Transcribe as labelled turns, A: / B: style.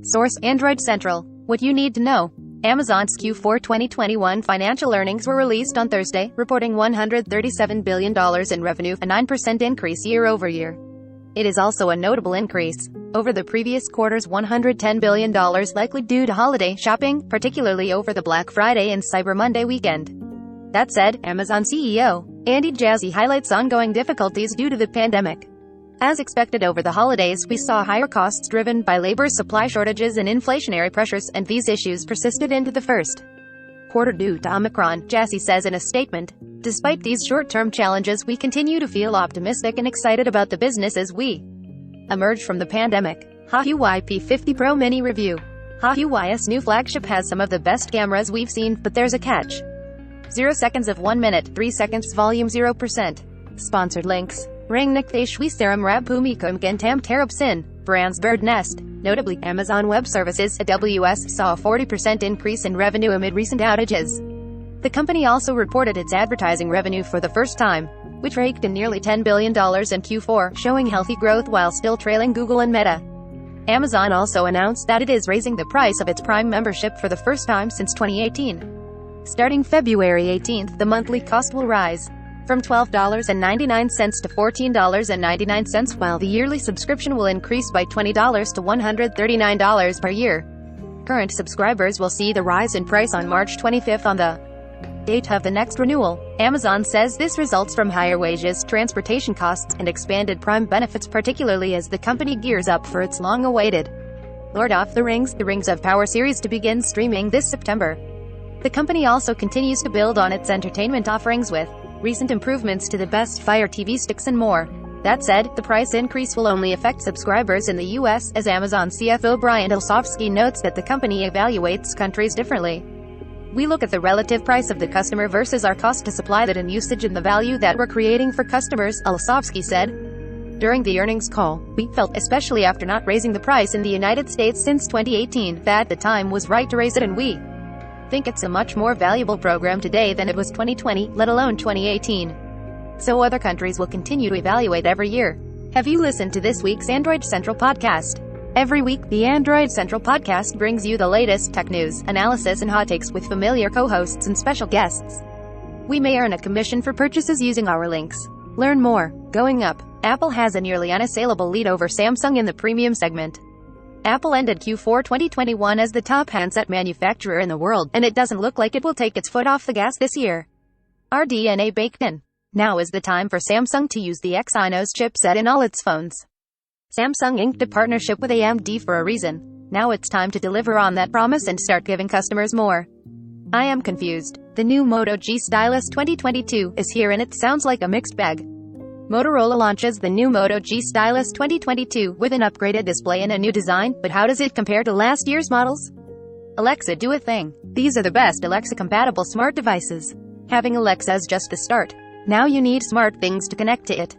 A: Source: Android Central. What you need to know. Amazon's Q4 2021 financial earnings were released on Thursday, reporting $137 billion in revenue, a 9% increase year-over-year. It is also a notable increase over the previous quarter's $110 billion, likely due to holiday shopping, particularly over the Black Friday and Cyber Monday weekend. That said, Amazon CEO Andy Jassy highlights ongoing difficulties due to the pandemic. As expected over the holidays, we saw higher costs driven by labor supply shortages and inflationary pressures, and these issues persisted into the first quarter due to Omicron, Jassy says in a statement. Despite these short-term challenges, we continue to feel optimistic and excited about the business as we emerge from the pandemic. Huawei P50 Pro Mini Review. Huawei's new flagship has some of the best cameras we've seen, but there's a catch. 0 seconds of 1 minute, 3 seconds volume 0%. Sponsored links. Ring Nikte Shui Serum Rab Pumikum Gentam Tarab Sin, Brands Bird Nest. Notably, Amazon Web Services (AWS) saw a 40% increase in revenue amid recent outages. The company also reported its advertising revenue for the first time, which raked in nearly $10 billion in Q4, showing healthy growth while still trailing Google and Meta. Amazon also announced that it is raising the price of its Prime membership for the first time since 2018. Starting February 18th, the monthly cost will rise from $12.99 to $14.99, while the yearly subscription will increase by $20 to $139 per year. Current subscribers will see the rise in price on March 25th on the date of the next renewal. Amazon says this results from higher wages, transportation costs, and expanded Prime benefits, particularly as the company gears up for its long-awaited Lord of the Rings of Power series to begin streaming this September. The company also continues to build on its entertainment offerings with recent improvements to the best Fire TV sticks and more. That said, the price increase will only affect subscribers in the U.S., as Amazon CFO Brian Olsavsky notes that the company evaluates countries differently. We look at the relative price of the customer versus our cost to supply that and usage and the value that we're creating for customers, Olsavsky said. During the earnings call, we felt, especially after not raising the price in the United States since 2018, that the time was right to raise it, and we think it's a much more valuable program today than it was 2020, let alone 2018. So other countries will continue to evaluate every year. Have you listened to this week's Android Central podcast? Every week, the Android Central podcast brings you the latest tech news, analysis, and hot takes with familiar co-hosts and special guests. We may earn a commission for purchases using our links. Learn more. Going up, Apple has a nearly unassailable lead over Samsung in the premium segment. Apple ended Q4 2021 as the top handset manufacturer in the world, and it doesn't look like it will take its foot off the gas this year. Our DNA baked in. Now is the time for Samsung to use the Exynos chipset in all its phones. Samsung inked a partnership with AMD for a reason. Now it's time to deliver on that promise and start giving customers more. I am confused. The new Moto G Stylus 2022 is here, and it sounds like a mixed bag. Motorola launches the new Moto G Stylus 2022 with an upgraded display and a new design, but how does it compare to last year's models? Alexa, do a thing. These are the best Alexa-compatible smart devices. Having Alexa is just the start. Now you need smart things to connect to it.